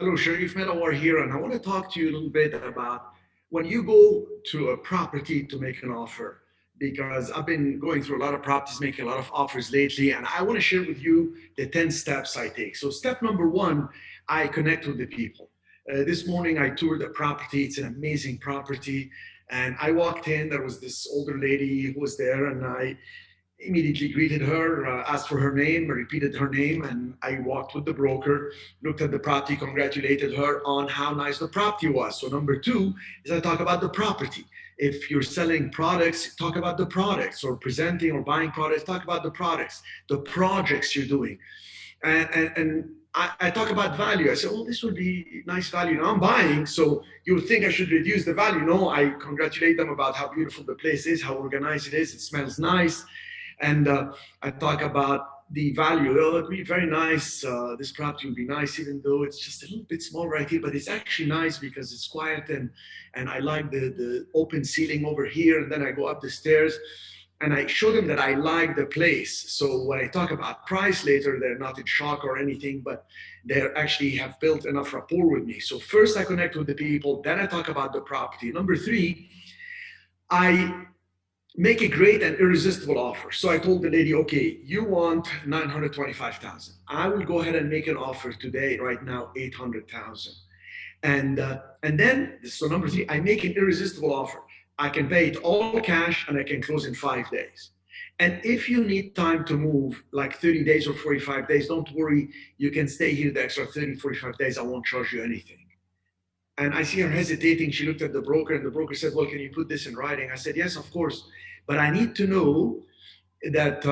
Hello, Cherif Medawar here, and I want to talk to you a little bit about when you go to a property to make an offer, because I've been going through a lot of properties, making a lot of offers lately, and I want to share with you the 10 steps I take. So, step number one, I connect with the people. This morning, I toured a property. It's an amazing property. And I walked in, there was this older lady who was there, and I immediately greeted her, asked for her name, repeated her name, and I walked with the broker, looked at the property, congratulated her on how nice the property was. So number two is I talk about the property. If you're selling products, talk about the products, or presenting or buying products, talk about the products, the projects you're doing. And I talk about value. I say, oh, this would be nice value. Now I'm buying, so you would think I should reduce the value. No, I congratulate them about how beautiful the place is, how organized it is, it smells nice. And I talk about the value. Oh, it'd be very nice. This property would be nice, even though it's just a little bit small right here, but it's actually nice because it's quiet and I like the open ceiling over here. And then I go up the stairs and I show them that I like the place. So when I talk about price later, they're not in shock or anything, but they actually have built enough rapport with me. So first I connect with the people, then I talk about the property. Number three, I make a great and irresistible offer. So I told the lady, okay, you want 925,000. I will go ahead and make an offer today, right now, 800,000. And then, so number three, I make an irresistible offer. I can pay it all cash and I can close in 5 days. And if you need time to move, like 30 days or 45 days, don't worry, you can stay here the extra 30, 45 days. I won't charge you anything. And I see her hesitating. She looked at the broker and the broker said, well, can you put this in writing? I said, yes, of course. But I need to know that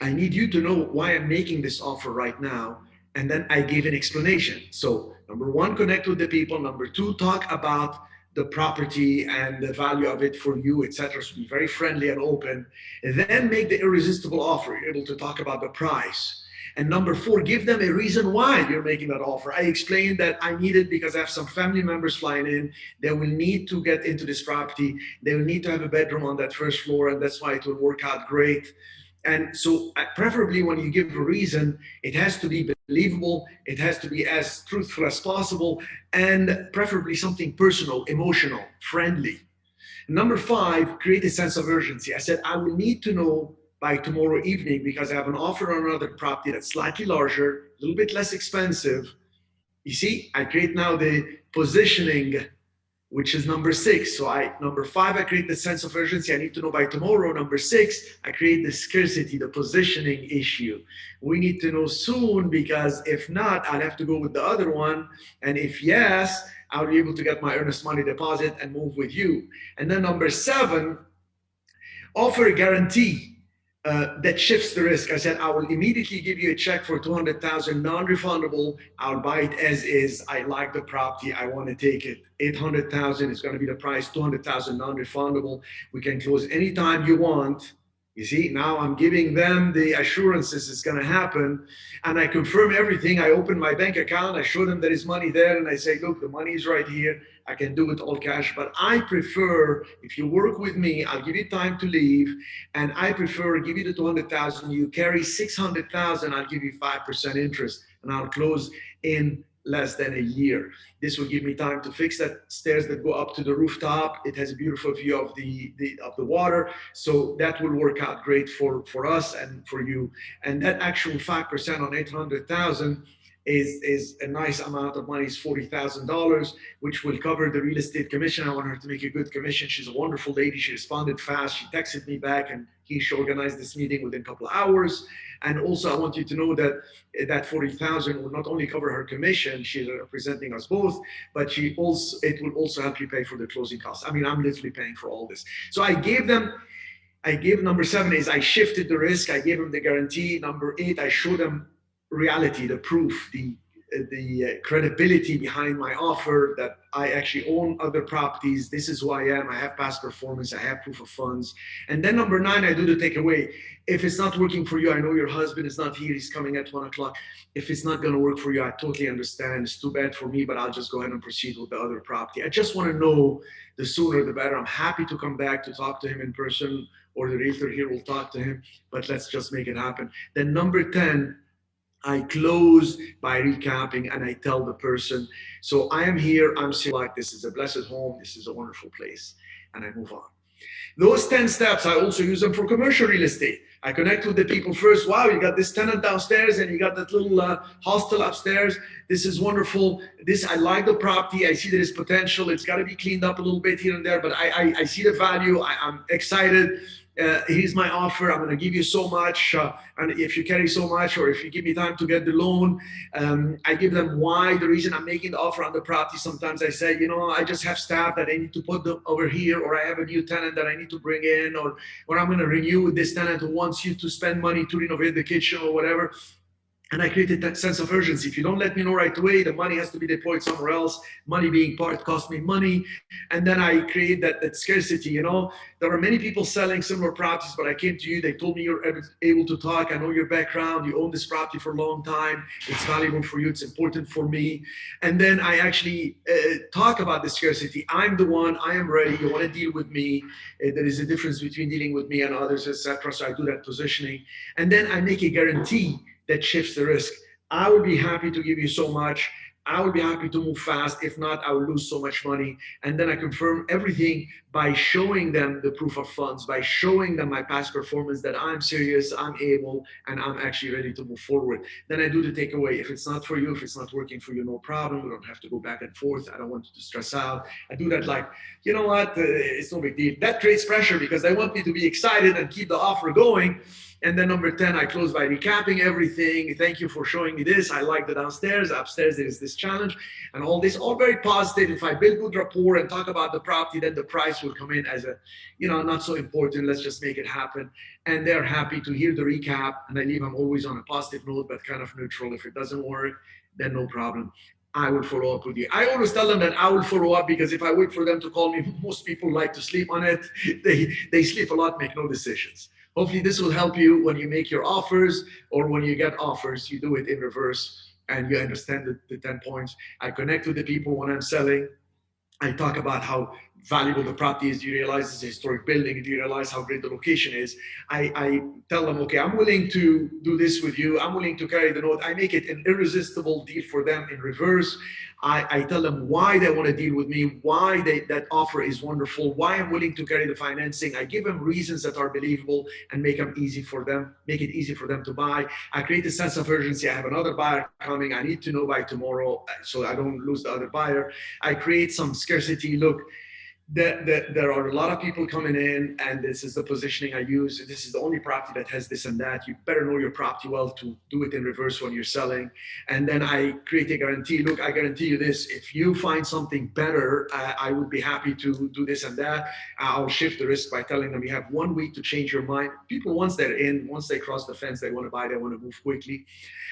I need you to know why I'm making this offer right now. And then I gave an explanation. So number one, connect with the people. Number two, talk about the property and the value of it for you, etc. So be very friendly and open. And then make the irresistible offer. You're able to talk about the price. And number four, give them a reason why you're making that offer. I explained that I need it because I have some family members flying in. They will need to get into this property. They will need to have a bedroom on that first floor, and that's why it will work out great. And so preferably when you give a reason, it has to be believable, it has to be as truthful as possible, and preferably something personal, emotional, friendly. Number five, create a sense of urgency. I said, I will need to know by tomorrow evening because I have an offer on another property that's slightly larger, a little bit less expensive. You see, I create now the positioning, which is number six. So number five, I create the sense of urgency. I need to know by tomorrow. Number six, I create the scarcity, the positioning issue. We need to know soon because if not, I'll have to go with the other one. And if yes, I'll be able to get my earnest money deposit and move with you. And then number seven, offer a guarantee. That shifts the risk. I said, I will immediately give you a check for 200,000 non-refundable. I'll buy it as is. I like the property. I want to take it. 800,000 is going to be the price. 200,000 non-refundable. We can close anytime you want. You see, now I'm giving them the assurances it's going to happen. And I confirm everything. I open my bank account. I show them there is money there. And I say, look, the money is right here. I can do it all cash. But I prefer, if you work with me, I'll give you time to leave. And I prefer give you the 200,000. You carry 600,000. I'll give you 5% interest. And I'll close in less than a year. This will give me time to fix that stairs that go up to the rooftop. It has a beautiful view of the water. So that will work out great for us and for you. And that actual 5% on 800,000 is a nice amount of money. It's $40,000, which will cover the real estate commission. I want her to make a good commission. She's a wonderful lady. She responded fast. She texted me back and she organized this meeting within a couple of hours. And also I want you to know that that 40,000 will not only cover her commission, she's representing us both, but it will also help you pay for the closing costs. I mean, I'm literally paying for all this. So I gave number seven is I shifted the risk. I gave them the guarantee. Number eight, I showed them reality, the proof, the credibility behind my offer that I actually own other properties. This is who I am. I have past performance. I have proof of funds. And then number nine, I do the takeaway. If it's not working for you, I know your husband is not here. He's coming at 1 o'clock. If it's not going to work for you, I totally understand. It's too bad for me, but I'll just go ahead and proceed with the other property. I just want to know the sooner the better. I'm happy to come back to talk to him in person, or the realtor here will talk to him, but let's just make it happen. Then number 10, I close by recapping and I tell the person, so I am here, I'm serious, like this is a blessed home, this is a wonderful place, and I move on. Those 10 steps, I also use them for commercial real estate. I connect with the people first. Wow, you got this tenant downstairs and you got that little hostel upstairs. This is wonderful. This, I like the property. I see there is potential. It's got to be cleaned up a little bit here and there, but I see the value. I'm excited. Here's my offer. I'm going to give you so much. And if you carry so much, or if you give me time to get the loan, I give them why, the reason I'm making the offer on the property. Sometimes I say, I just have staff that I need to put them over here, or I have a new tenant that I need to bring in, or I'm going to renew with this tenant who wants you to spend money to renovate the kitchen or whatever. And I created that sense of urgency. If you don't let me know right away, the money has to be deployed somewhere else. Money being part cost me money. And then I create that scarcity. There are many people selling similar properties, but I came to you. They told me you're able to talk. I know your background. You own this property for a long time. It's valuable for you. It's important for me. And then I actually talk about the scarcity. I'm the one. I am ready. You want to deal with me. There is a difference between dealing with me and others, etc. So I do that positioning. And then I make a guarantee that shifts the risk. I would be happy to give you so much. I would be happy to move fast. If not, I will lose so much money. And then I confirm everything by showing them the proof of funds, by showing them my past performance, that I'm serious, I'm able, and I'm actually ready to move forward. Then I do the takeaway. If it's not for you, if it's not working for you, no problem. We don't have to go back and forth. I don't want you to stress out. I do that like, you know what, it's no big deal. That creates pressure because they want me to be excited and keep the offer going. And then number 10, I close by recapping everything. Thank you for showing me this. I like the downstairs. Upstairs, there is this challenge. And all this, all very positive. If I build good rapport and talk about the property, then the price will come in as a, not so important. Let's just make it happen. And they're happy to hear the recap. And I leave them always on a positive note, but kind of neutral. If it doesn't work, then no problem. I will follow up with you. I always tell them that I will follow up because if I wait for them to call me, most people like to sleep on it. They sleep a lot, make no decisions. Hopefully this will help you when you make your offers, or when you get offers, you do it in reverse and you understand the 10 points. I connect with the people when I'm selling. I talk about how valuable the property is. Do you realize it's a historic building? Do you realize how great the location is? I tell them, okay, I'm willing to do this with you. I'm willing to carry the note. I make it an irresistible deal for them in reverse. I tell them why they want to deal with me, why that offer is wonderful, why I'm willing to carry the financing. I give them reasons that are believable and make it easy for them to buy. I create a sense of urgency. I have another buyer coming. I need to know by tomorrow so I don't lose the other buyer. I create some scarcity. Look, there are a lot of people coming in, and this is the positioning I use. This is the only property that has this and that. You better know your property well to do it in reverse when you're selling. And then I create a guarantee. Look, I guarantee you this. If you find something better, I would be happy to do this and that. I'll shift the risk by telling them you have 1 week to change your mind. People, once they're in, once they cross the fence, they want to buy, they want to move quickly.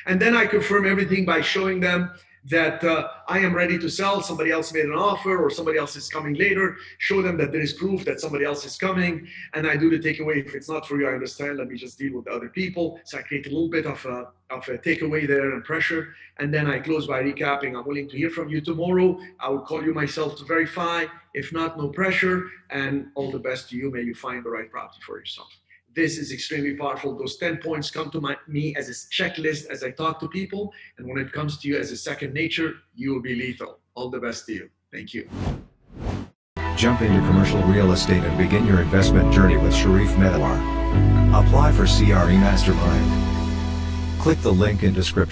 And then I confirm everything by showing them that I am ready to sell. Somebody else made an offer, or somebody else is coming later. Show them that there is proof that somebody else is coming. And I do the takeaway. If it's not for you, I understand. Let me just deal with the other people. So I create a little bit of a takeaway there and pressure. And then I close by recapping. I'm willing to hear from you tomorrow. I will call you myself to verify. If not, no pressure. And all the best to you. May you find the right property for yourself. This is extremely powerful. Those 10 points come to me as a checklist as I talk to people. And when it comes to you as a second nature, you will be lethal. All the best to you. Thank you. Jump into commercial real estate and begin your investment journey with Cherif Medawar. Apply for CRE Mastermind. Click the link in description.